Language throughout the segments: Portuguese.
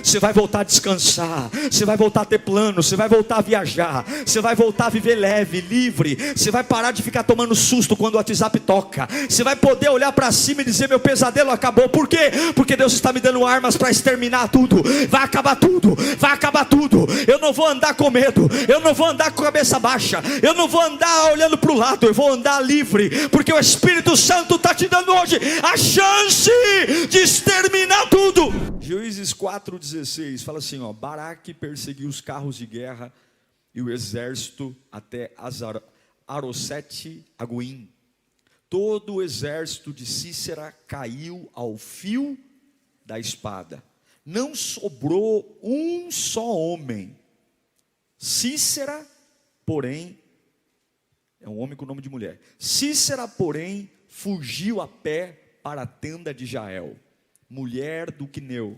Você vai voltar a descansar, você vai voltar a ter plano, você vai voltar a viajar, você vai voltar a viver leve, livre. Você vai parar de ficar tomando susto quando o WhatsApp toca. Você vai poder olhar para cima e dizer: meu pesadelo acabou. Por quê? Porque Deus está me dando armas para exterminar tudo. Vai acabar tudo, vai acabar tudo. Eu não vou andar com medo, eu não vou andar com a cabeça baixa, eu não vou andar olhando para o lado, eu vou andar livre, porque o Espírito Santo está te dando hoje a chance de exterminar tudo. Juízes 4,16 fala assim, Baraque perseguiu os carros de guerra e o exército até Arosete Agoim. Todo o exército de Sísera caiu ao fio da espada. Não sobrou um só homem. Sísera, porém, é um homem com nome de mulher. Sísera, porém, fugiu a pé para a tenda de Jael, mulher do quineu,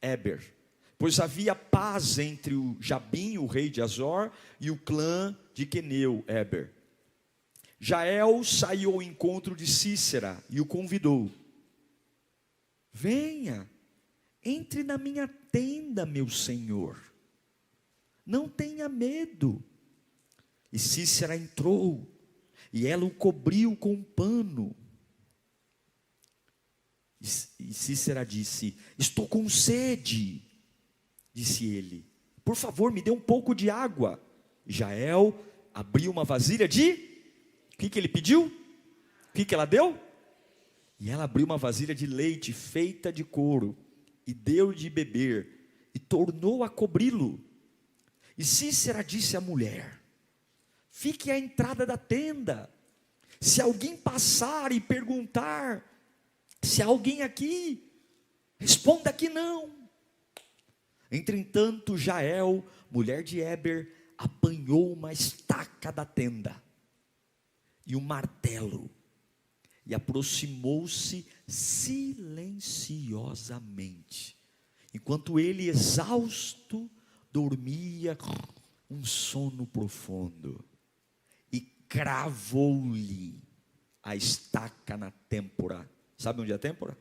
Eber, pois havia paz entre o Jabim, o rei de Azor, e o clã de Queneu, Eber. Jael saiu ao encontro de Sísera e o convidou: venha, entre na minha tenda, meu senhor, não tenha medo. E Sísera entrou, e ela o cobriu com um pano. E Sísera disse: estou com sede. Disse ele: por favor, me dê um pouco de água. E Jael abriu uma vasilha de... O que ele pediu? O que ela deu? E ela abriu uma vasilha de leite feita de couro, e deu-lhe de beber, e tornou a cobri-lo. E Sísera disse à mulher: fique à entrada da tenda. Se alguém passar e perguntar: se há alguém aqui, responda que não. Entretanto, Jael, mulher de Eber, apanhou uma estaca da tenda e um martelo, e aproximou-se silenciosamente, enquanto ele, exausto, dormia um sono profundo, e cravou-lhe a estaca na têmpora. Sabe onde é a têmpora?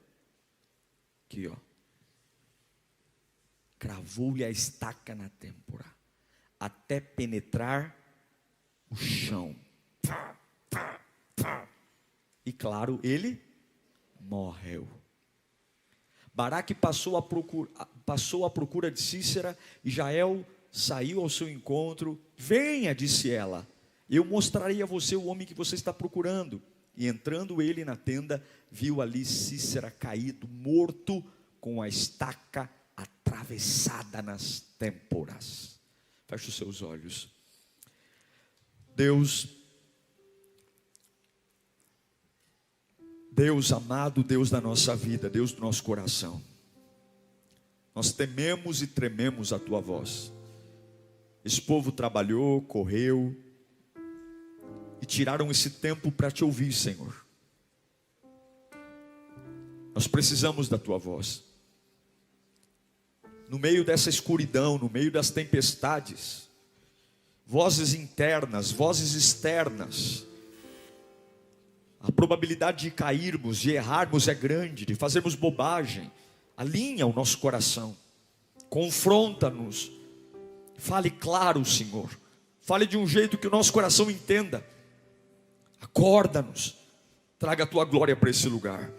Aqui, Cravou-lhe a estaca na têmpora, até penetrar o chão. E claro, ele morreu. Baraque passou à procura de Sísera, e Jael saiu ao seu encontro. Venha, disse ela, eu mostrarei a você o homem que você está procurando. E entrando ele na tenda, viu ali Sísera caído, morto, com a estaca atravessada nas têmporas. Feche os seus olhos. Deus amado, Deus da nossa vida, Deus do nosso coração, nós tememos e trememos a tua voz. Esse povo trabalhou, correu, e tiraram esse tempo para te ouvir, Senhor. Nós precisamos da tua voz. No meio dessa escuridão, no meio das tempestades, vozes internas, vozes externas, a probabilidade de cairmos, de errarmos é grande, de fazermos bobagem. Alinha o nosso coração, confronta-nos, fale claro, Senhor, fale de um jeito que o nosso coração entenda. Acorda-nos, traga a tua glória para esse lugar,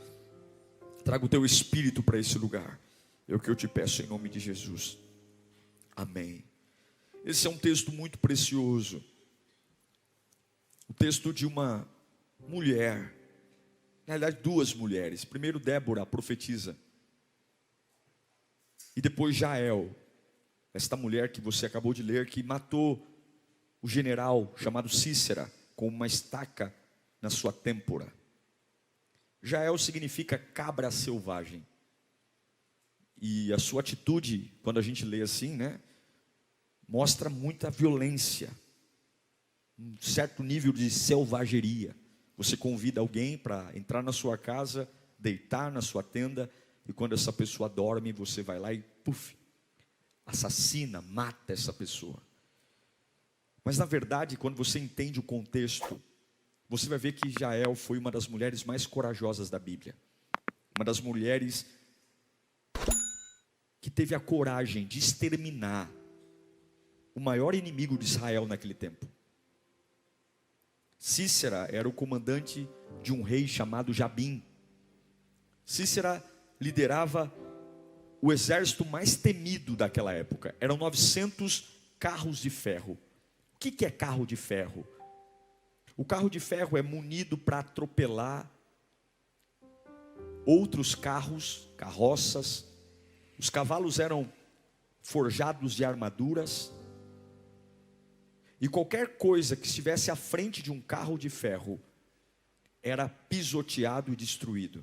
traga o teu Espírito para esse lugar. É o que eu te peço em nome de Jesus, amém. Esse é um texto muito precioso, o texto de uma mulher, na realidade duas mulheres. Primeiro Débora, a profetisa, e depois Jael, esta mulher que você acabou de ler, que matou o general chamado Sísera com uma estaca na sua têmpora. Jael significa cabra selvagem. E a sua atitude, quando a gente lê assim, mostra muita violência, um certo nível de selvageria. Você convida alguém para entrar na sua casa, deitar na sua tenda, e quando essa pessoa dorme, você vai lá e assassina, mata essa pessoa. Mas na verdade, quando você entende o contexto, você vai ver que Jael foi uma das mulheres mais corajosas da Bíblia. Uma das mulheres que teve a coragem de exterminar o maior inimigo de Israel naquele tempo. Cícera era o comandante de um rei chamado Jabim. Cícera liderava o exército mais temido daquela época. Eram 900 carros de ferro. O que é carro de ferro? O carro de ferro é munido para atropelar outros carros, carroças. Os cavalos eram forjados de armaduras. E qualquer coisa que estivesse à frente de um carro de ferro era pisoteado e destruído.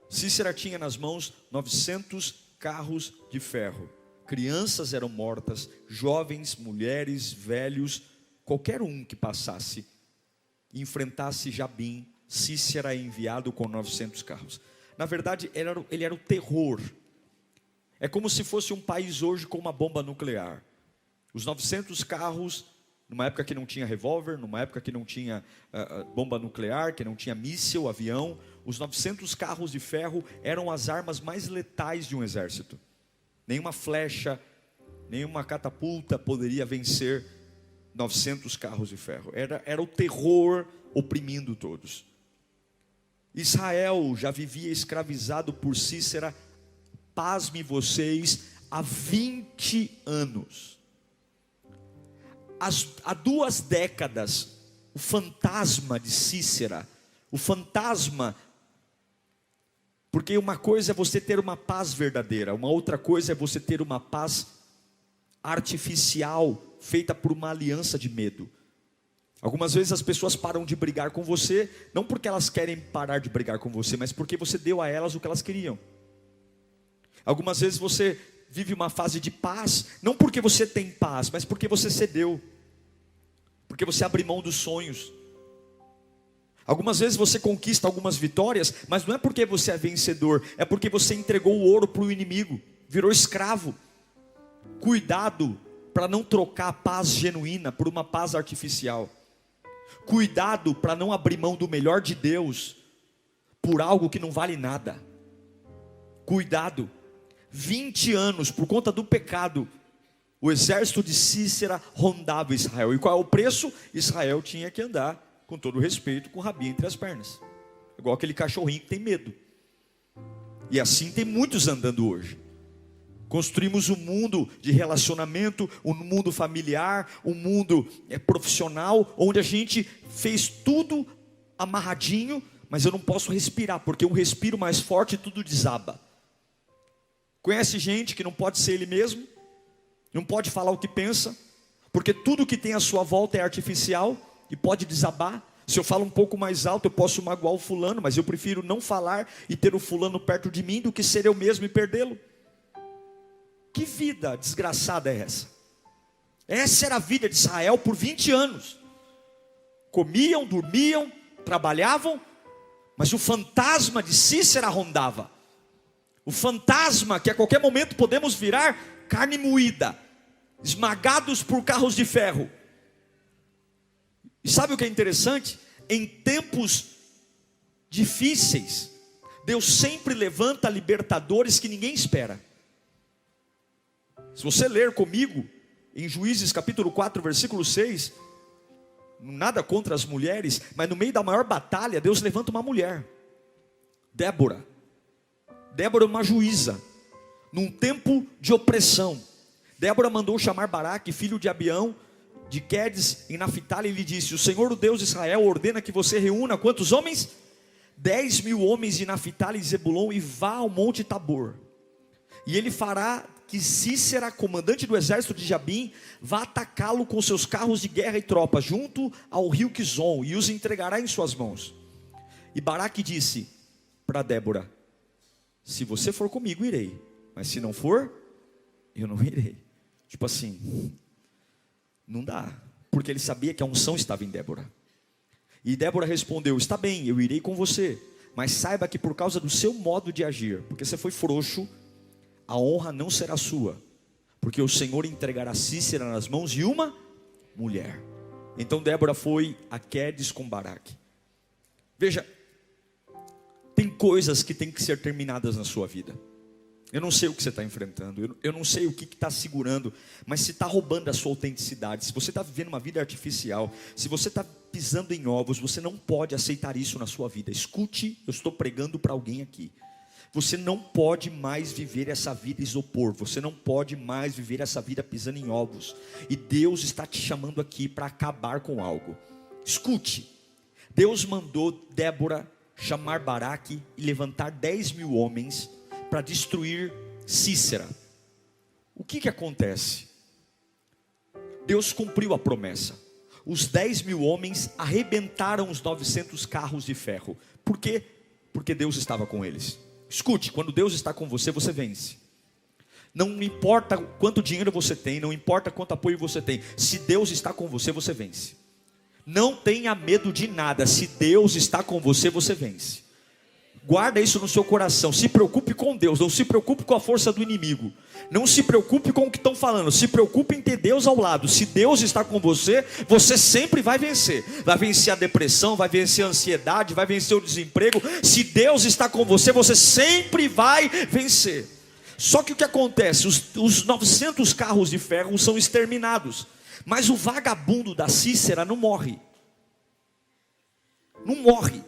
Cícera tinha nas mãos 900 carros de ferro. Crianças eram mortas, jovens, mulheres, velhos, qualquer um que passasse e enfrentasse Jabim, Cícera é enviado com 900 carros. Na verdade, ele era o terror. É como se fosse um país hoje com uma bomba nuclear. Os 900 carros, numa época que não tinha revólver, numa época que não tinha bomba nuclear, que não tinha míssil, avião, os 900 carros de ferro eram as armas mais letais de um exército. Nenhuma flecha, nenhuma catapulta poderia vencer 900 carros de ferro. Era o terror oprimindo todos. Israel já vivia escravizado por Cícera, pasme vocês, há 20 anos. Há 2 décadas, o fantasma de Cícera, o fantasma, porque uma coisa é você ter uma paz verdadeira, uma outra coisa é você ter uma paz artificial, feita por uma aliança de medo. Algumas vezes as pessoas param de brigar com você, não porque elas querem parar de brigar com você, mas porque você deu a elas o que elas queriam. Algumas vezes você vive uma fase de paz, não porque você tem paz, mas porque você cedeu, porque você abre mão dos sonhos. Algumas vezes você conquista algumas vitórias, mas não é porque você é vencedor, é porque você entregou o ouro para o inimigo, virou escravo. Cuidado para não trocar a paz genuína por uma paz artificial. Cuidado para não abrir mão do melhor de Deus por algo que não vale nada. Cuidado. 20 anos, por conta do pecado, o exército de Cícera rondava Israel. E qual é o preço? Israel tinha que andar, com todo respeito, com o rabinho entre as pernas. Igual aquele cachorrinho que tem medo. E assim tem muitos andando hoje. Construímos um mundo de relacionamento, um mundo familiar, um mundo profissional, onde a gente fez tudo amarradinho, mas eu não posso respirar, porque um respiro mais forte e tudo desaba. Conhece gente que não pode ser ele mesmo, não pode falar o que pensa, porque tudo que tem à sua volta é artificial e pode desabar. Se eu falo um pouco mais alto, eu posso magoar o fulano, mas eu prefiro não falar e ter o fulano perto de mim do que ser eu mesmo e perdê-lo. Que vida desgraçada é essa? Essa era a vida de Israel por 20 anos. Comiam, dormiam, trabalhavam, mas o fantasma de Cícera rondava. O fantasma que a qualquer momento podemos virar carne moída, esmagados por carros de ferro. E sabe o que é interessante? Em tempos difíceis, Deus sempre levanta libertadores que ninguém espera. Se você ler comigo em Juízes capítulo 4, versículo 6, nada contra as mulheres, mas no meio da maior batalha, Deus levanta uma mulher, Débora. Débora é uma juíza, num tempo de opressão. Débora mandou chamar Baraque, filho de Abião, de Quedes, em Naphtali, e lhe disse: o Senhor, o Deus de Israel, ordena que você reúna quantos homens? 10.000 homens de Naphtali e Zebulon, e vá ao monte Tabor. E ele fará que Cícera, comandante do exército de Jabim, vá atacá-lo com seus carros de guerra e tropas, junto ao rio Quizon, e os entregará em suas mãos. E Baraque disse para Débora: se você for comigo, irei, mas se não for, eu não irei. Tipo assim, não dá, porque ele sabia que a unção estava em Débora. E Débora respondeu: está bem, eu irei com você, mas saiba que por causa do seu modo de agir, porque você foi frouxo, a honra não será sua, porque o Senhor entregará Cícera nas mãos de uma mulher. Então Débora foi a Quedes com Baraque. Veja, tem coisas que têm que ser terminadas na sua vida. Eu não sei o que você está enfrentando, eu não sei o que está segurando, mas se está roubando a sua autenticidade, se você está vivendo uma vida artificial, se você está pisando em ovos, você não pode aceitar isso na sua vida. Escute, eu estou pregando para alguém aqui. Você não pode mais viver essa vida isopor, você não pode mais viver essa vida pisando em ovos, e Deus está te chamando aqui para acabar com algo. Escute, Deus mandou Débora chamar Baraque e levantar 10.000 homens para destruir Sísera. O que acontece? Deus cumpriu a promessa. Os 10.000 homens arrebentaram os 900 carros de ferro. Por quê? Porque Deus estava com eles. Escute, quando Deus está com você, você vence. Não importa quanto dinheiro você tem, não importa quanto apoio você tem, se Deus está com você, você vence. Não tenha medo de nada, se Deus está com você, você vence. Guarda isso no seu coração. Se preocupe com Deus, não se preocupe com a força do inimigo. Não se preocupe com o que estão falando, se preocupe em ter Deus ao lado. Se Deus está com você, você sempre vai vencer. Vai vencer a depressão, vai vencer a ansiedade, vai vencer o desemprego. Se Deus está com você, você sempre vai vencer. Só que o que acontece? Os 900 carros de ferro são exterminados, mas o vagabundo da Sísera não morre. Não morre.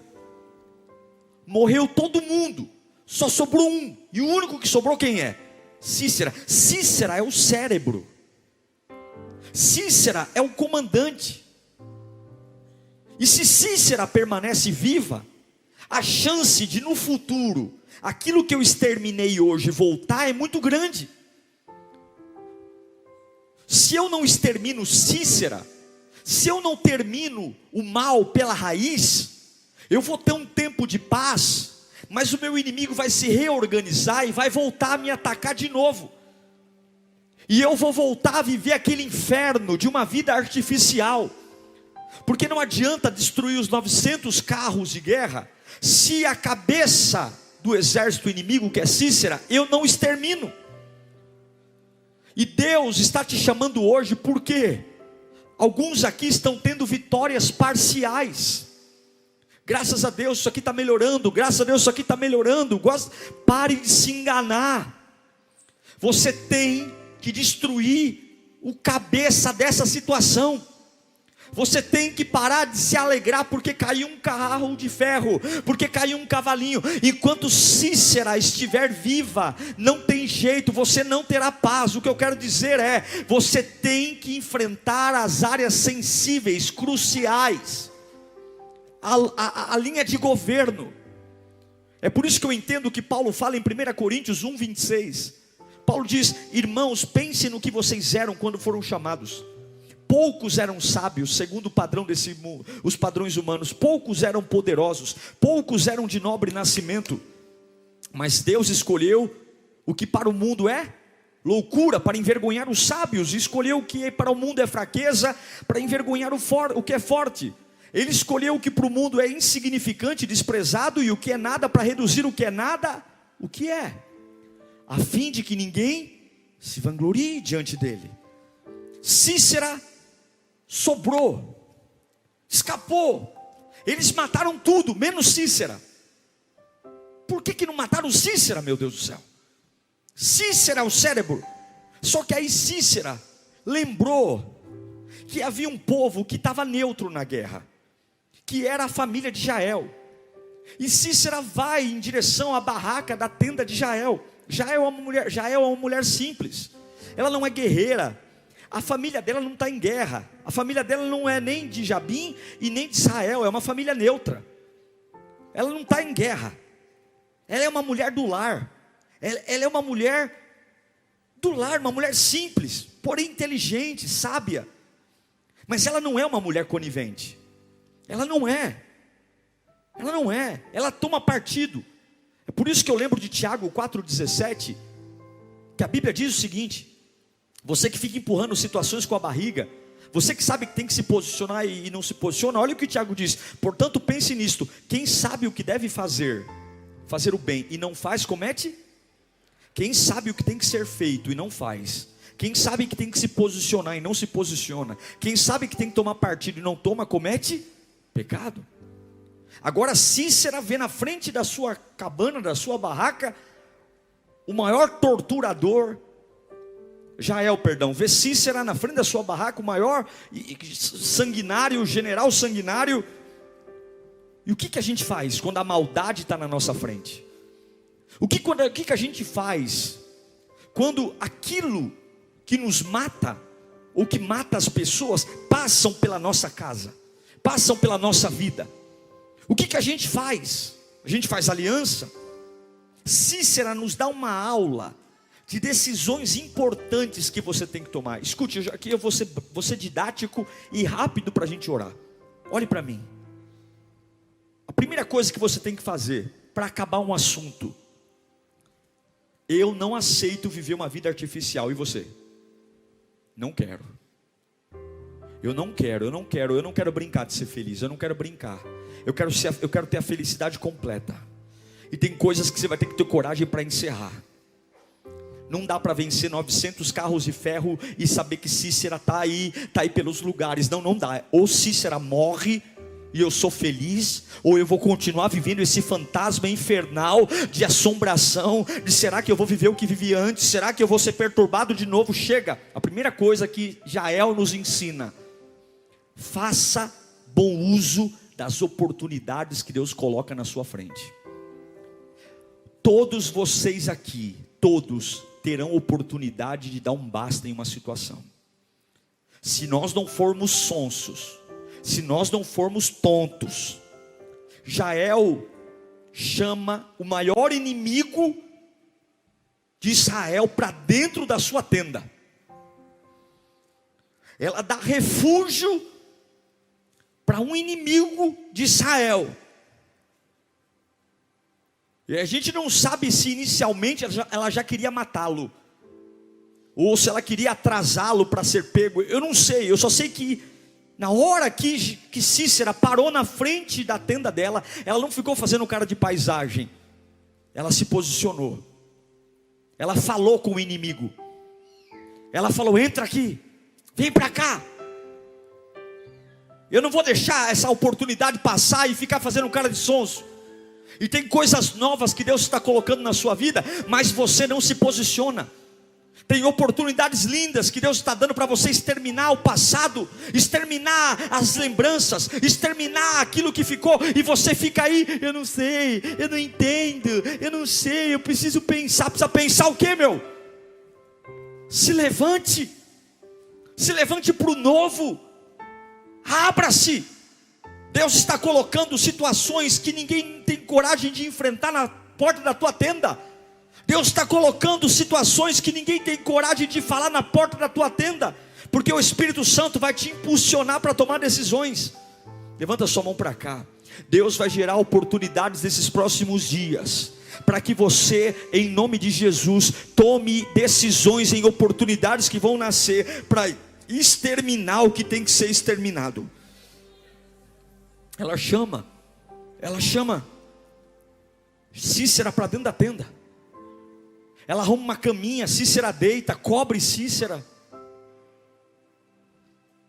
Morreu todo mundo, só sobrou um. E o único que sobrou quem é? Sísera. Sísera é o cérebro. Sísera é o comandante. E se Sísera permanece viva, a chance de no futuro aquilo que eu exterminei hoje voltar é muito grande. Se eu não extermino Sísera, se eu não termino o mal pela raiz, eu vou ter um tempo de paz, mas o meu inimigo vai se reorganizar e vai voltar a me atacar de novo. E eu vou voltar a viver aquele inferno de uma vida artificial. Porque não adianta destruir os 900 carros de guerra, se a cabeça do exército inimigo, que é Sísera, eu não extermino. E Deus está te chamando hoje, porque alguns aqui estão tendo vitórias parciais. Graças a Deus isso aqui está melhorando, graças a Deus isso aqui está melhorando. Pare de se enganar. Você tem que destruir o cabeça dessa situação. Você tem que parar de se alegrar porque caiu um carro de ferro, porque caiu um cavalinho. Enquanto Sísera estiver viva, não tem jeito, você não terá paz. O que eu quero dizer é, você tem que enfrentar as áreas sensíveis, cruciais, a linha de governo. É por isso que eu entendo que Paulo fala em 1 Coríntios 1:26. Paulo diz: irmãos, pensem no que vocês eram quando foram chamados. Poucos eram sábios, segundo o padrão os padrões humanos. Poucos eram poderosos, poucos eram de nobre nascimento. Mas Deus escolheu o que para o mundo é loucura, para envergonhar os sábios. E escolheu o que para o mundo é fraqueza, para envergonhar o que é forte. Ele escolheu o que para o mundo é insignificante, desprezado, e o que é nada, para reduzir o que é nada, o que é, a fim de que ninguém se vanglorie diante dele. Sísera sobrou, escapou. Eles mataram tudo, menos Sísera. Por que não mataram Sísera, meu Deus do céu? Sísera é o cérebro. Só que aí Sísera lembrou que havia um povo que estava neutro na guerra, que era a família de Jael. E Sísera vai em direção à barraca da tenda de Jael. Jael é uma mulher simples. Ela não é guerreira. A família dela não está em guerra. A família dela não é nem de Jabim e nem de Israel. É uma família neutra. Ela não está em guerra. Ela é uma mulher do lar. Ela é uma mulher do lar, uma mulher simples, porém inteligente, sábia. Mas ela não é uma mulher conivente. Ela não é. Ela não é. Ela toma partido. É por isso que eu lembro de Tiago 4,17, que a Bíblia diz o seguinte: você que fica empurrando situações com a barriga, você que sabe que tem que se posicionar e não se posiciona, olha o que o Tiago diz: portanto pense nisto, quem sabe o que deve fazer o bem e não faz, comete. Quem sabe o que tem que ser feito e não faz, quem sabe que tem que se posicionar e não se posiciona, quem sabe que tem que tomar partido e não toma, comete pecado. Agora Sísera vê na frente da sua cabana, da sua barraca, o maior torturador, Jael, perdão, vê Sísera na frente da sua barraca, o maior sanguinário, general sanguinário. E o que a gente faz quando a maldade está na nossa frente? O que a gente faz quando aquilo que nos mata, ou que mata as pessoas, passam pela nossa casa, passam pela nossa vida? O que a gente faz? A gente faz aliança? Sísera nos dá uma aula de decisões importantes que você tem que tomar. Escute, aqui eu vou ser didático e rápido para a gente orar. Olhe para mim. A primeira coisa que você tem que fazer para acabar um assunto: eu não aceito viver uma vida artificial. E você? Não quero. Eu não quero brincar de ser feliz. Eu não quero brincar. Eu quero ter a felicidade completa. E tem coisas que você vai ter que ter coragem para encerrar. Não dá para vencer 900 carros de ferro e saber que Sísera está aí pelos lugares. Não dá. Ou Sísera morre e eu sou feliz, ou eu vou continuar vivendo esse fantasma infernal de assombração, de será que eu vou viver o que vivi antes? Será que eu vou ser perturbado de novo? Chega. A primeira coisa que Jael nos ensina: faça bom uso das oportunidades que Deus coloca na sua frente. Todos vocês aqui, todos terão oportunidade de dar um basta em uma situação. Se nós não formos sonsos, se nós não formos tontos, Jael chama o maior inimigo de Israel para dentro da sua tenda. Ela dá refúgio para um inimigo de Israel. E a gente não sabe se inicialmente ela já queria matá-lo, ou se ela queria atrasá-lo para ser pego. Eu não sei, eu só sei que na hora que Sísera parou na frente da tenda dela, ela não ficou fazendo cara de paisagem. Ela se posicionou. Ela falou com o inimigo. Ela falou: entra aqui, vem para cá. Eu não vou deixar essa oportunidade passar e ficar fazendo cara de sonso. E tem coisas novas que Deus está colocando na sua vida, mas você não se posiciona. Tem oportunidades lindas que Deus está dando para você exterminar o passado, exterminar as lembranças, exterminar aquilo que ficou, e você fica aí: eu não sei, eu não entendo, eu não sei, eu preciso pensar. Precisa pensar o quê, meu? Se levante para o novo, abra-se. Deus está colocando situações que ninguém tem coragem de enfrentar na porta da tua tenda. Deus está colocando situações que ninguém tem coragem de falar na porta da tua tenda, porque o Espírito Santo vai te impulsionar para tomar decisões. Levanta sua mão para cá. Deus vai gerar oportunidades nesses próximos dias, para que você, em nome de Jesus, tome decisões em oportunidades que vão nascer, para exterminar o que tem que ser exterminado. Ela chama Sísera para dentro da tenda. Ela arruma uma caminha, Sísera deita, cobre Sísera.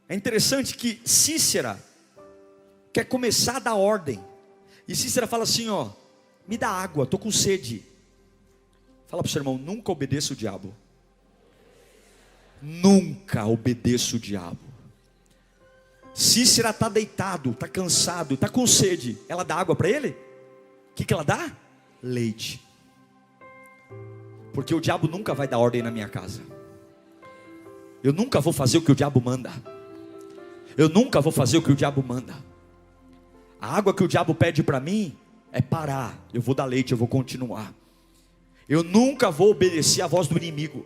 É interessante que Sísera quer começar a dar ordem, e Sísera fala assim: ó, me dá água, estou com sede. Fala para o seu irmão: nunca obedeça o diabo. Nunca obedeça o diabo. Sísera está deitado, está cansado, está com sede. Ela dá água para ele? O que ela dá? Leite. Porque o diabo nunca vai dar ordem na minha casa. Eu nunca vou fazer o que o diabo manda. Eu nunca vou fazer o que o diabo manda. A água que o diabo pede para mim é parar. Eu vou dar leite, eu vou continuar. Eu nunca vou obedecer à voz do inimigo.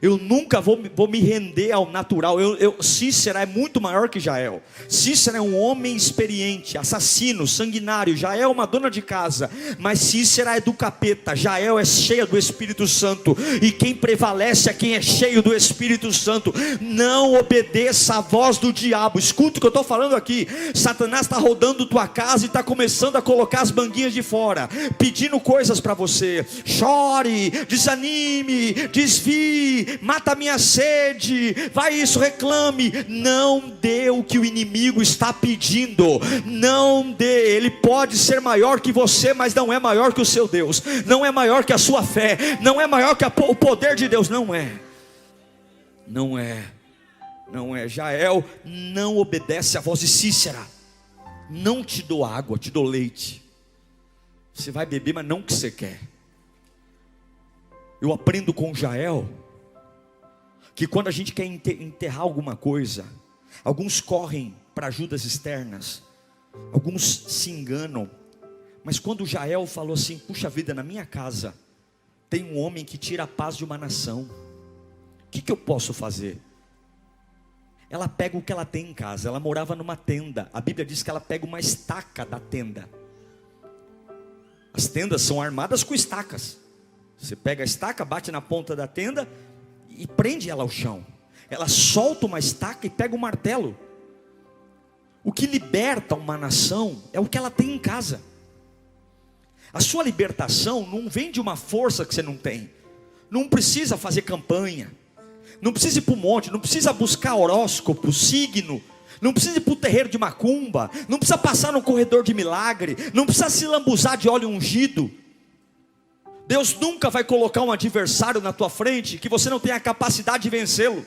Eu nunca vou me render ao natural. Sísera é muito maior que Jael. Sísera é um homem experiente, assassino, sanguinário. Jael é uma dona de casa, mas Sísera é do capeta. Jael é cheia do Espírito Santo, e quem prevalece é quem é cheio do Espírito Santo. Não obedeça à voz do diabo. Escuta o que eu estou falando aqui. Satanás está rodando tua casa e está começando a colocar as manguinhas de fora, pedindo coisas para você. Chore, desanime, desvie, mata a minha sede, vai isso, reclame. Não dê o que o inimigo está pedindo, não dê. Ele pode ser maior que você, mas não é maior que o seu Deus, não é maior que a sua fé, não é maior que o poder de Deus, não é. Jael não obedece à voz de Cícera. Não te dou água, te dou leite. Você vai beber, mas não o que você quer. Eu aprendo com Jael que quando a gente quer enterrar alguma coisa, alguns correm para ajudas externas, alguns se enganam. Mas quando Jael falou assim: puxa vida, na minha casa tem um homem que tira a paz de uma nação, o que eu posso fazer? Ela pega o que ela tem em casa. Ela morava numa tenda. A Bíblia diz que ela pega uma estaca da tenda. As tendas são armadas com estacas. Você pega a estaca, bate na ponta da tenda e prende ela ao chão. Ela solta uma estaca e pega um martelo. O que liberta uma nação é o que ela tem em casa. A sua libertação não vem de uma força que você não tem. Não precisa fazer campanha, não precisa ir para o monte, não precisa buscar horóscopo, signo, não precisa ir para o terreiro de macumba, não precisa passar no corredor de milagre, não precisa se lambuzar de óleo ungido. Deus nunca vai colocar um adversário na tua frente que você não tenha a capacidade de vencê-lo.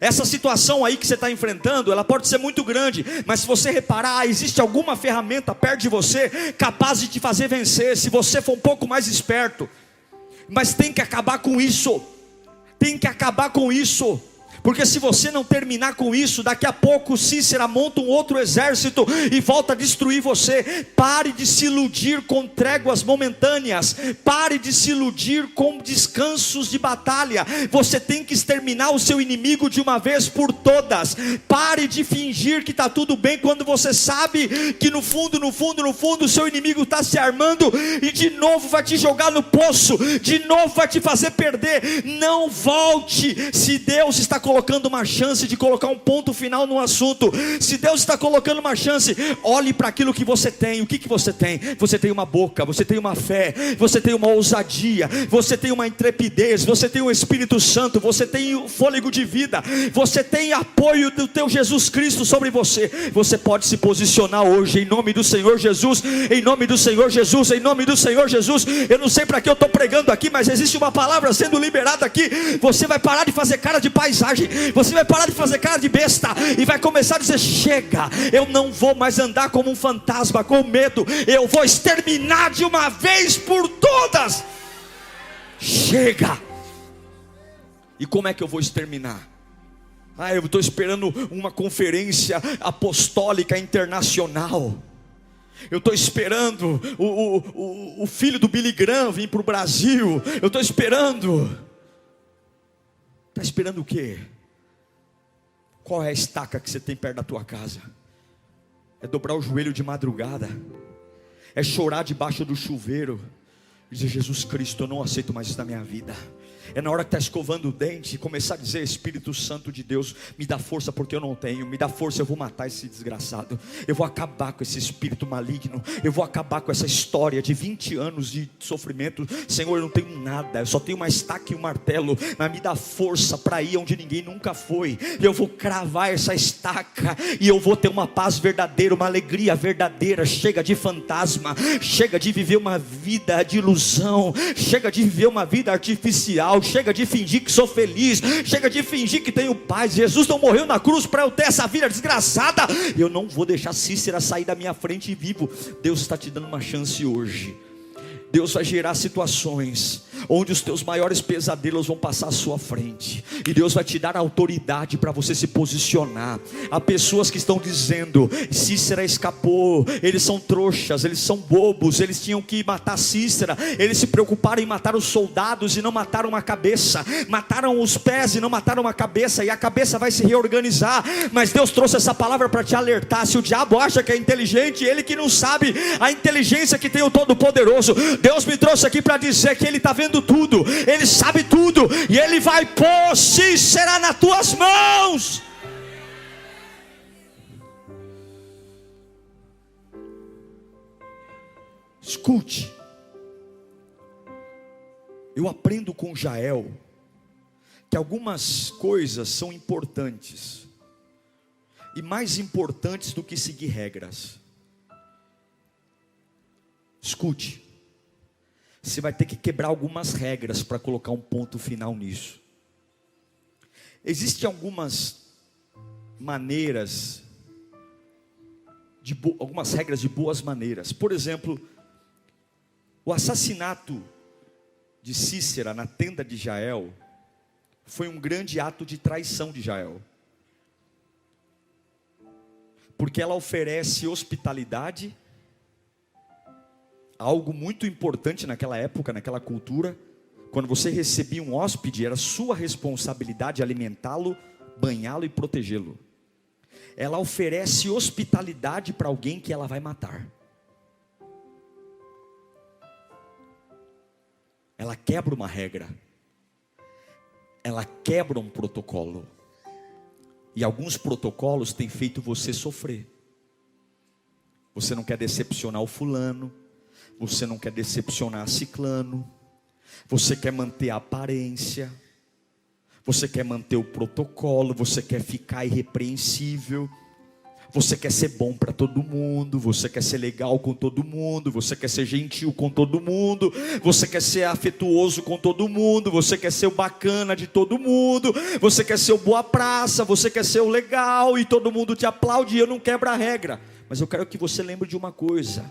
Essa situação aí que você está enfrentando, ela pode ser muito grande, mas se você reparar, existe alguma ferramenta perto de você capaz de te fazer vencer, se você for um pouco mais esperto. Mas tem que acabar com isso. Tem que acabar com isso. Porque se você não terminar com isso, daqui a pouco Cícera monta um outro exército e volta a destruir você. Pare de se iludir com tréguas momentâneas. Pare de se iludir com descansos de batalha. Você tem que exterminar o seu inimigo de uma vez por todas. Pare de fingir que está tudo bem quando você sabe que no fundo o seu inimigo está se armando e de novo vai te jogar no poço, de novo vai te fazer perder. Não volte. Se Deus está colocando uma chance de colocar um ponto final no assunto, se Deus está colocando uma chance, olhe para aquilo que você tem. O que você tem? Você tem uma boca, você tem uma fé, você tem uma ousadia, você tem uma intrepidez, você tem o Espírito Santo, você tem o fôlego de vida, você tem apoio do teu Jesus Cristo sobre você. Você pode se posicionar hoje em nome do Senhor Jesus, em nome do Senhor Jesus, em nome do Senhor Jesus. Eu não sei para que eu estou pregando aqui, mas existe uma palavra sendo liberada aqui. Você vai parar de fazer cara de paisagem, você vai parar de fazer cara de besta e vai começar a dizer: chega, eu não vou mais andar como um fantasma com medo, eu vou exterminar de uma vez por todas. Chega. E como é que eu vou exterminar? Eu estou esperando uma conferência apostólica internacional. Eu estou esperando o filho do Billy Graham vir para o Brasil. Eu estou esperando. Está esperando o quê? Qual é a estaca que você tem perto da tua casa? É dobrar o joelho de madrugada, é chorar debaixo do chuveiro, dizer: Jesus Cristo, eu não aceito mais isso na minha vida. É na hora que está escovando o dente e começar a dizer: Espírito Santo de Deus, me dá força porque eu não tenho, me dá força, eu vou matar esse desgraçado, eu vou acabar com esse espírito maligno, eu vou acabar com essa história de 20 anos de sofrimento. Senhor, eu não tenho nada, eu só tenho uma estaca e um martelo, mas me dá força para ir onde ninguém nunca foi. Eu vou cravar essa estaca e eu vou ter uma paz verdadeira, uma alegria verdadeira. Chega de fantasma, chega de viver uma vida de ilusão, chega de viver uma vida artificial, chega de fingir que sou feliz, chega de fingir que tenho paz. Jesus não morreu na cruz para eu ter essa vida desgraçada. Eu não vou deixar Cícera sair da minha frente vivo. Deus está te dando uma chance hoje. Deus vai gerar situações onde os teus maiores pesadelos vão passar à sua frente, e Deus vai te dar autoridade para você se posicionar. Há pessoas que estão dizendo: Cícera escapou, eles são trouxas, eles são bobos, eles tinham que matar Cícera, eles se preocuparam em matar os soldados e não mataram a cabeça, mataram os pés e não mataram a cabeça, e a cabeça vai se reorganizar. Mas Deus trouxe essa palavra para te alertar. Se o diabo acha que é inteligente, ele que não sabe a inteligência que tem o Todo-Poderoso. Deus me trouxe aqui para dizer que Ele está vendo tudo, Ele sabe tudo, e Ele vai pôr Cícera nas tuas mãos. Escute, eu aprendo com Jael que algumas coisas são importantes, e mais importantes do que seguir regras. Escute, você vai ter que quebrar algumas regras para colocar um ponto final nisso. Existem algumas maneiras, algumas regras de boas maneiras. Por exemplo, o assassinato de Cícera na tenda de Jael foi um grande ato de traição de Jael, porque ela oferece hospitalidade, algo muito importante naquela época, naquela cultura. Quando você recebia um hóspede, era sua responsabilidade alimentá-lo, banhá-lo e protegê-lo. Ela oferece hospitalidade para alguém que ela vai matar. Ela quebra uma regra, ela quebra um protocolo, e alguns protocolos têm feito você sofrer. Você não quer decepcionar o fulano, você não quer decepcionar ciclano, você quer manter a aparência, você quer manter o protocolo, você quer ficar irrepreensível, você quer ser bom para todo mundo, você quer ser legal com todo mundo, você quer ser gentil com todo mundo, você quer ser afetuoso com todo mundo, você quer ser o bacana de todo mundo, você quer ser o boa praça, você quer ser o legal e todo mundo te aplaude. E eu não quebro a regra, mas eu quero que você lembre de uma coisa: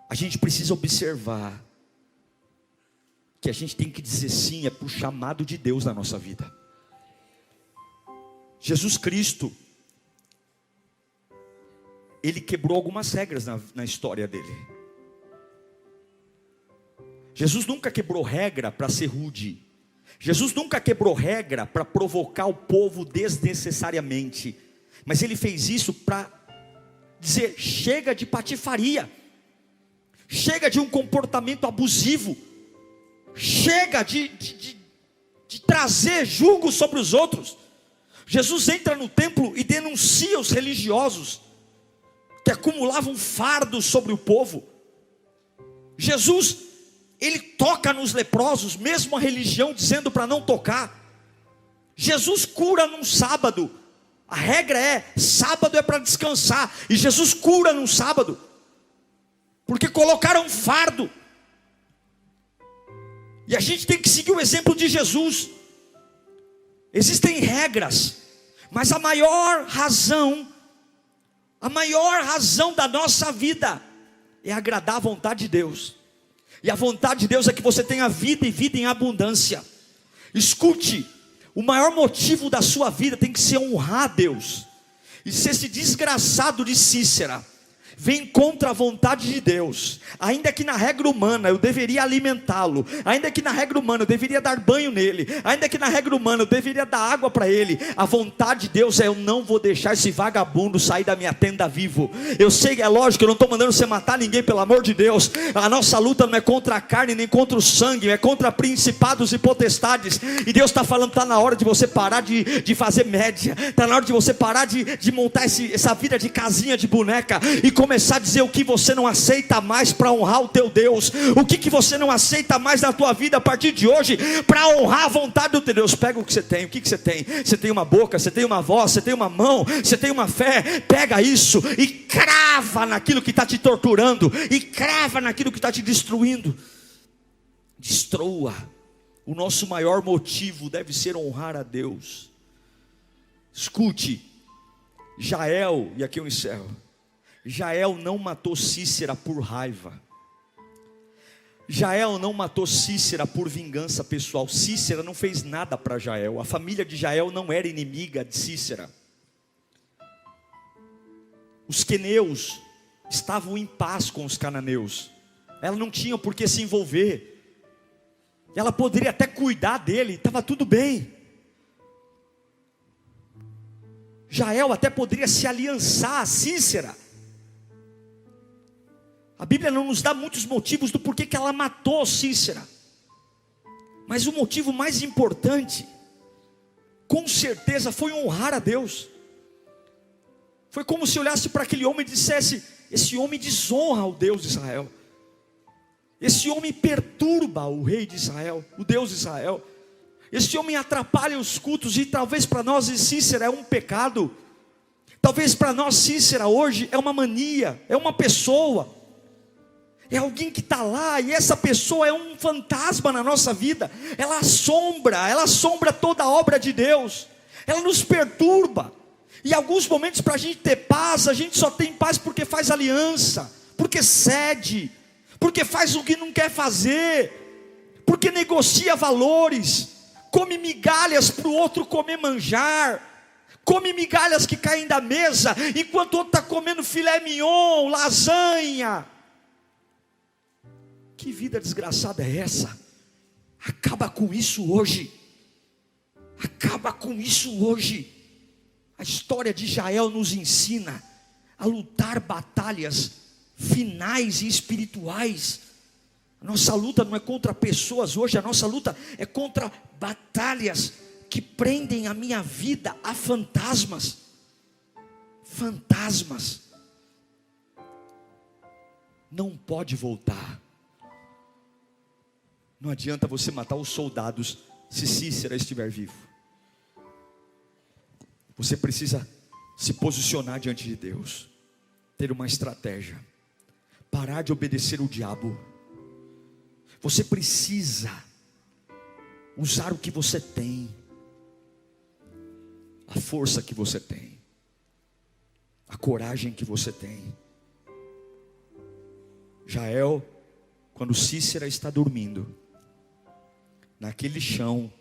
a gente precisa observar que a gente tem que dizer sim para o chamado de Deus na nossa vida. Jesus Cristo, Ele quebrou algumas regras na história dele. Jesus nunca quebrou regra para ser rude. Jesus nunca quebrou regra para provocar o povo desnecessariamente. Mas Ele fez isso para dizer: chega de patifaria, chega de um comportamento abusivo, chega de trazer julgo sobre os outros. Jesus entra no templo e denuncia os religiosos que acumulavam fardos sobre o povo. Jesus, Ele toca nos leprosos, mesmo a religião dizendo para não tocar. Jesus cura num sábado. A regra é: sábado é para descansar, e Jesus cura num sábado, porque colocaram um fardo. E a gente tem que seguir o exemplo de Jesus. Existem regras, mas a maior razão da nossa vida é agradar a vontade de Deus. E a vontade de Deus é que você tenha vida, e vida em abundância. Escute, o maior motivo da sua vida tem que ser honrar a Deus. E se esse desgraçado de Cícera vem contra a vontade de Deus, ainda que na regra humana eu deveria alimentá-lo, ainda que na regra humana eu deveria dar banho nele, ainda que na regra humana eu deveria dar água para ele, a vontade de Deus é: eu não vou deixar esse vagabundo sair da minha tenda vivo. Eu sei, é lógico, eu não estou mandando você matar ninguém, pelo amor de Deus. A nossa luta não é contra a carne nem contra o sangue, é contra principados e potestades. E Deus está falando: está na hora de você parar de fazer média, está na hora de você parar de montar essa vida de casinha de boneca, e começar a dizer o que você não aceita mais para honrar o teu Deus. O que você não aceita mais na tua vida a partir de hoje para honrar a vontade do teu Deus. Pega o que você tem. O que você tem? Você tem uma boca, você tem uma voz, você tem uma mão, você tem uma fé. Pega isso e crava naquilo que está te torturando, e crava naquilo que está te destruindo. Destrua. O nosso maior motivo deve ser honrar a Deus. Escute, Jael, e aqui eu encerro. Jael não matou Cícera por raiva. Jael não matou Cícera por vingança pessoal. Cícera não fez nada para Jael. A família de Jael não era inimiga de Cícera. Os queneus estavam em paz com os cananeus. Ela não tinha por que se envolver. Ela poderia até cuidar dele, estava tudo bem. Jael até poderia se aliançar a Cícera. A Bíblia não nos dá muitos motivos do porquê que ela matou Cícera, mas o motivo mais importante, com certeza, foi honrar a Deus. Foi como se olhasse para aquele homem e dissesse: esse homem desonra o Deus de Israel. Esse homem perturba o rei de Israel, o Deus de Israel. Esse homem atrapalha os cultos, e talvez para nós Cícera é um pecado. Talvez para nós Cícera hoje é uma mania, é uma pessoa, é alguém que está lá, e essa pessoa é um fantasma na nossa vida. Ela assombra toda a obra de Deus, ela nos perturba. E em alguns momentos, para a gente ter paz, a gente só tem paz porque faz aliança, porque cede, porque faz o que não quer fazer, porque negocia valores, come migalhas para o outro comer manjar, come migalhas que caem da mesa, enquanto o outro está comendo filé mignon, lasanha. Que vida desgraçada é essa? Acaba com isso hoje. Acaba com isso hoje. A história de Jael nos ensina a lutar batalhas finais e espirituais. A nossa luta não é contra pessoas hoje, a nossa luta é contra batalhas que prendem a minha vida a fantasmas. Fantasmas. Não pode voltar. Não adianta você matar os soldados se Cícera estiver vivo. Você precisa se posicionar diante de Deus, ter uma estratégia, parar de obedecer o diabo. Você precisa usar o que você tem, a força que você tem, a coragem que você tem. Jael, quando Cícera está dormindo, naquele chão,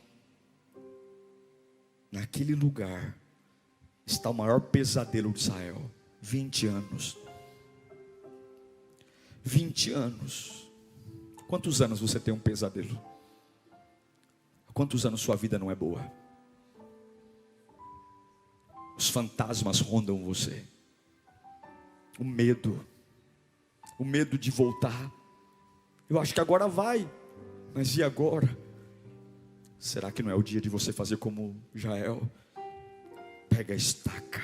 naquele lugar, está o maior pesadelo de Israel. 20 anos. 20 anos. Quantos anos você tem um pesadelo? Quantos anos sua vida não é boa? Os fantasmas rondam você. O medo de voltar. Eu acho que agora vai, mas e agora? Será que não é o dia de você fazer como Jael? Pega a estaca,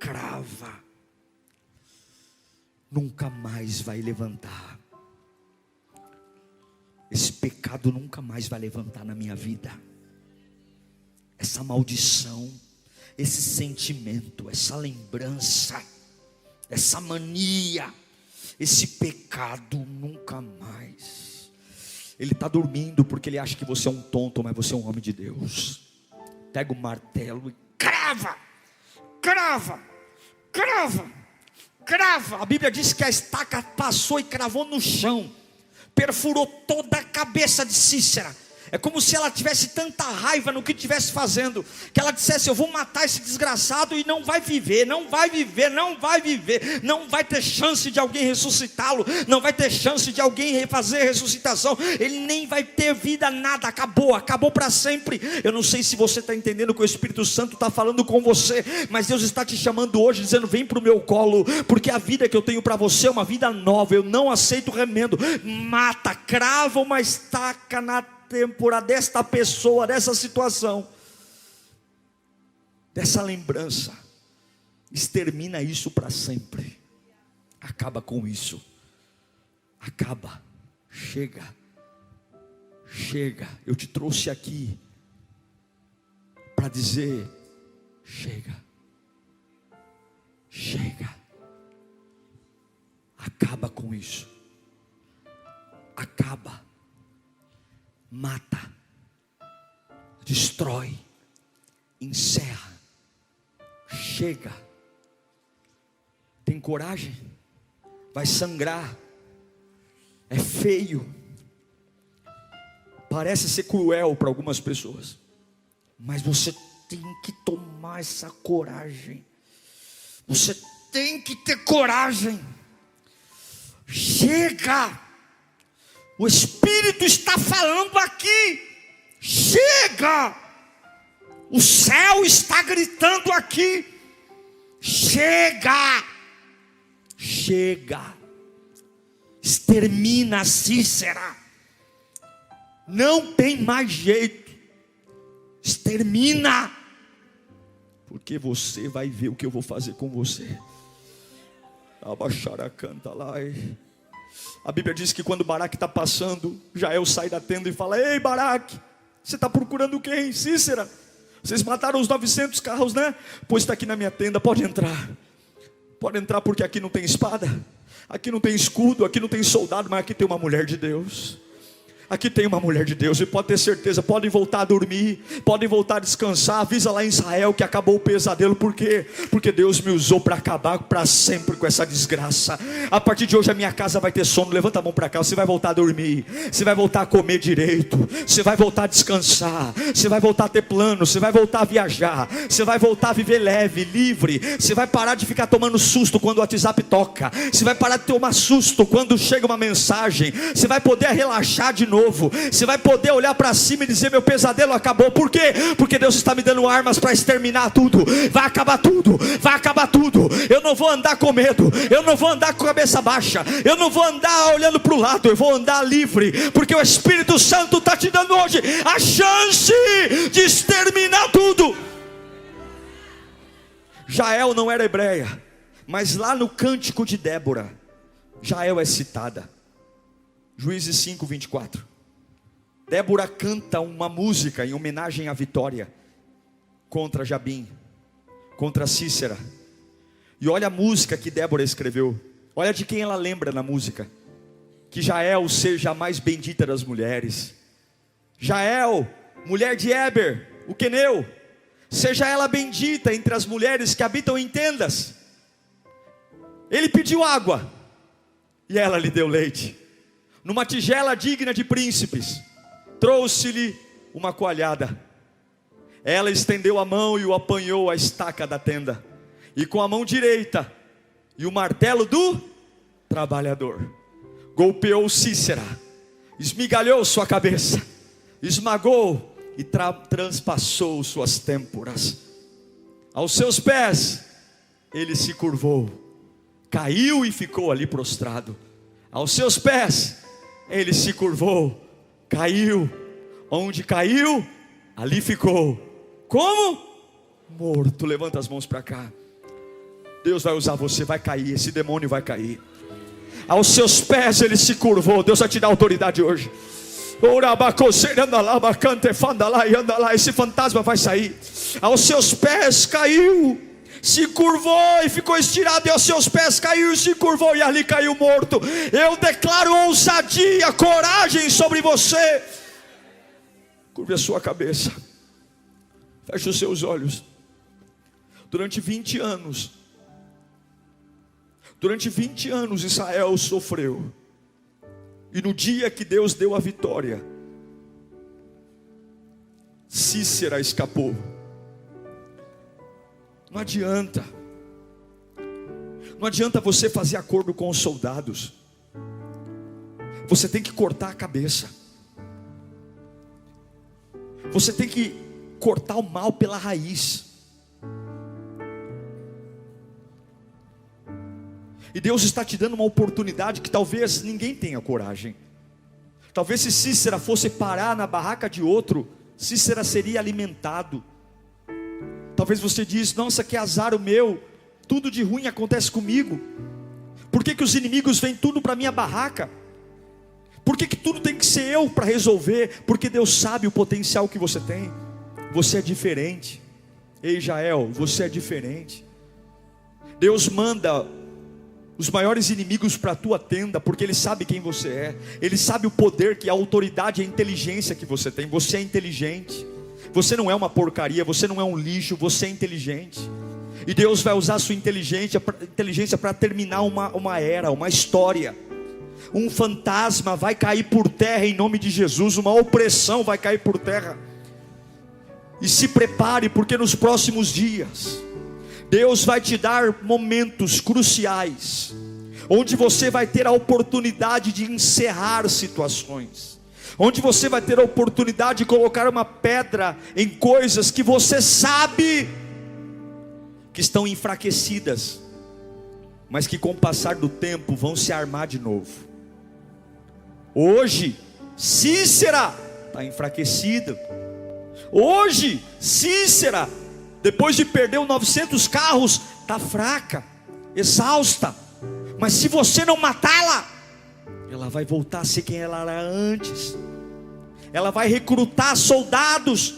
crava, nunca mais vai levantar. Esse pecado nunca mais vai levantar na minha vida. Essa maldição, esse sentimento, essa lembrança, essa mania, esse pecado nunca mais. Ele está dormindo porque ele acha que você é um tonto, mas você é um homem de Deus. Pega o martelo e crava, crava, crava, crava. A Bíblia diz que a estaca passou e cravou no chão, perfurou toda a cabeça de Cícera. É como se ela tivesse tanta raiva no que estivesse fazendo, que ela dissesse: eu vou matar esse desgraçado e não vai viver, não vai viver, não vai viver, não vai ter chance de alguém ressuscitá-lo, não vai ter chance de alguém refazer a ressuscitação, ele nem vai ter vida, nada, acabou para sempre. Eu não sei se você está entendendo que o Espírito Santo está falando com você, mas Deus está te chamando hoje, dizendo: vem para o meu colo, porque a vida que eu tenho para você é uma vida nova. Eu não aceito remendo. Mata, crava uma estaca na têmpora desta pessoa, dessa situação, dessa lembrança. Extermina isso para sempre. Acaba com isso. Acaba. Chega. Chega. Eu te trouxe aqui para dizer: chega. Chega. Acaba com isso. Acaba. Mata, destrói, encerra, chega. Tem coragem? Vai sangrar, é feio, parece ser cruel para algumas pessoas, mas você tem que tomar essa coragem. Você tem que ter coragem. Chega. O Espírito está falando aqui. Chega. O céu está gritando aqui. Chega. Chega. Extermina Cícera. Não tem mais jeito. Extermina. Porque você vai ver o que eu vou fazer com você. Abaixar a canta lá. A Bíblia diz que quando Baraque está passando, Jael sai da tenda e fala: ei, Baraque, você está procurando quem? Sísera, vocês mataram os 900 carros, né? Pois está aqui na minha tenda, pode entrar. Pode entrar, porque aqui não tem espada, aqui não tem escudo, aqui não tem soldado, mas aqui tem uma mulher de Deus. Aqui tem uma mulher de Deus, e pode ter certeza, podem voltar a dormir, podem voltar a descansar. Avisa lá em Israel que acabou o pesadelo. Por quê? Porque Deus me usou para acabar para sempre com essa desgraça. A partir de hoje a minha casa vai ter sono. Levanta a mão para cá, você vai voltar a dormir, você vai voltar a comer direito, você vai voltar a descansar, você vai voltar a ter plano, você vai voltar a viajar, você vai voltar a viver leve, livre. Você vai parar de ficar tomando susto quando o WhatsApp toca, você vai parar de tomar susto quando chega uma mensagem, você vai poder relaxar de novo. Você vai poder olhar para cima e dizer: meu pesadelo acabou. Por quê? Porque Deus está me dando armas para exterminar tudo. Vai acabar tudo, vai acabar tudo. Eu não vou andar com medo, eu não vou andar com a cabeça baixa, eu não vou andar olhando para o lado, eu vou andar livre, porque o Espírito Santo está te dando hoje a chance de exterminar tudo. Jael não era hebreia, mas lá no cântico de Débora, Jael é citada. Juízes 5, 24. Débora canta uma música em homenagem à vitória contra Jabim, contra Sísera. E olha a música que Débora escreveu. Olha de quem ela lembra na música: que Jael seja a mais bendita das mulheres. Jael, mulher de Éber, o queneu, seja ela bendita entre as mulheres que habitam em tendas. Ele pediu água e ela lhe deu leite. Numa tigela digna de príncipes, trouxe-lhe uma coalhada. Ela estendeu a mão e o apanhou a estaca da tenda, e com a mão direita e o martelo do trabalhador golpeou Sísera, esmigalhou sua cabeça, esmagou e transpassou suas têmporas. Aos seus pés ele se curvou, caiu e ficou ali prostrado. Aos seus pés ele se curvou, caiu. Onde caiu, ali ficou. Como? Morto. Levanta as mãos para cá. Deus vai usar você, vai cair, esse demônio vai cair. Aos seus pés ele se curvou. Deus vai te dar autoridade hoje. Esse fantasma vai sair. Aos seus pés caiu, se curvou e ficou estirado, e aos seus pés caiu e se curvou, e ali caiu morto. Eu declaro ousadia, coragem sobre você. Curve a sua cabeça, feche os seus olhos. Durante 20 anos Israel sofreu, e no dia que Deus deu a vitória, Sísera escapou. Não adianta você fazer acordo com os soldados. Você tem que cortar a cabeça. Você tem que cortar o mal pela raiz. E Deus está te dando uma oportunidade que talvez ninguém tenha coragem. Talvez se Sísera fosse parar na barraca de outro, Sísera seria alimentado. Talvez você diz: nossa, que azar o meu, tudo de ruim acontece comigo. Por que os inimigos vêm tudo para minha barraca? Por que tudo tem que ser eu para resolver? Porque Deus sabe o potencial que você tem. Você é diferente. Ei, Jael, você é diferente. Deus manda os maiores inimigos para a tua tenda, porque Ele sabe quem você é. Ele sabe o poder, que a autoridade e a inteligência que você tem. Você é inteligente. Você não é uma porcaria, você não é um lixo, você é inteligente. E Deus vai usar a sua inteligência para terminar uma era, uma história. Um fantasma vai cair por terra em nome de Jesus. Uma opressão vai cair por terra. E se prepare, porque nos próximos dias Deus vai te dar momentos cruciais, onde você vai ter a oportunidade de encerrar situações, onde você vai ter a oportunidade de colocar uma pedra em coisas que você sabe que estão enfraquecidas, mas que com o passar do tempo vão se armar de novo. Hoje Sísera está enfraquecida. Hoje Sísera, depois de perder os 900 carros, está fraca, exausta. Mas se você não matá-la, ela vai voltar a ser quem ela era antes. Ela vai recrutar soldados,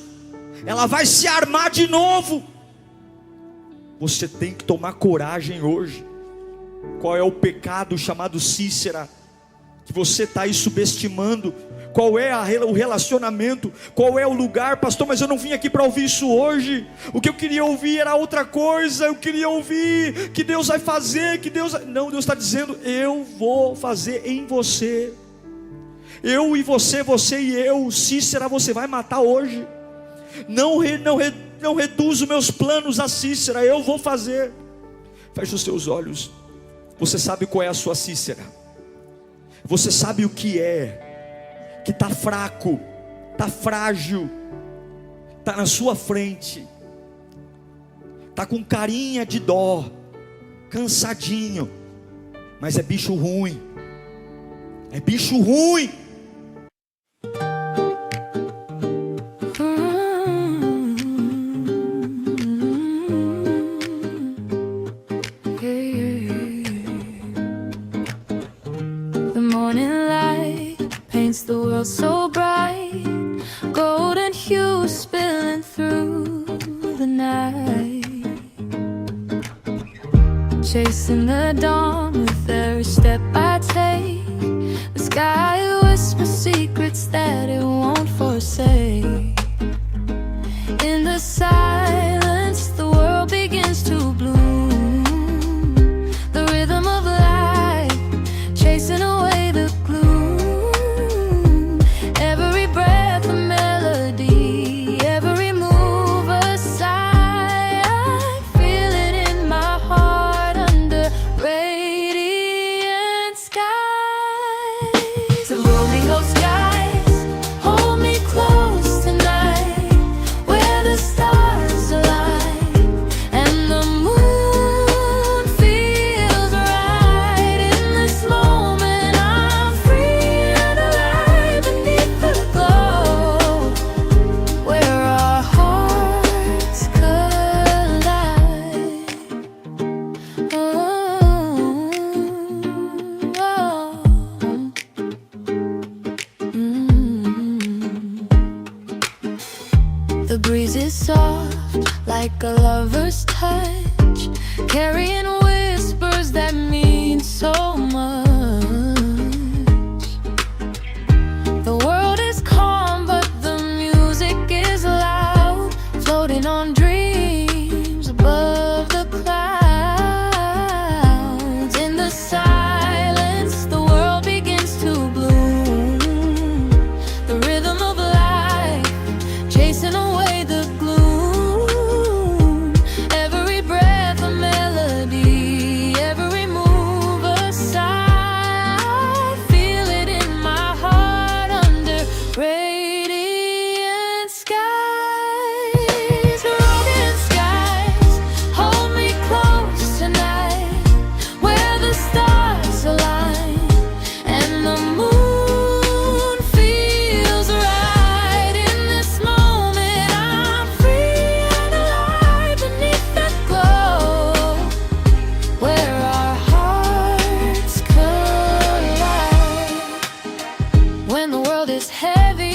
ela vai se armar de novo. Você tem que tomar coragem hoje. Qual é o pecado chamado Cícera que você está aí subestimando? Qual é o relacionamento? Qual é o lugar? Pastor, mas eu não vim aqui para ouvir isso hoje. O que eu queria ouvir era outra coisa. Eu queria ouvir que Deus vai fazer, que Deus... Não, Deus está dizendo, eu vou fazer em você. Eu e você, você e eu. Cícera você vai matar hoje. Não reduzo meus planos a Cícera, eu vou fazer. Feche os seus olhos. Você sabe qual é a sua Cícera. Você sabe o que é que está fraco, está frágil, está na sua frente, está com carinha de dó, cansadinho, mas é bicho ruim, é bicho ruim. The world so bright, golden hue spilling through the night, chasing the dawn with every step I take. The sky whispers secrets that it won't forsake. In the silence the world begins to bloom, the rhythm of life chasing away the gloom. The breeze is soft like a lover's touch, carrying whispers that mean so much. The world is calm but the music is loud, floating on dreams above the clouds. In the silence the world begins to bloom, the rhythm of life chasing away the gloom. Every breath a melody, every move a sigh. I feel it in my heart under radiant skies. Radiant skies, hold me close tonight, where the stars align and the moon feels right. In this moment I'm free and alive beneath that glow, where our hearts collide. When the world is heavy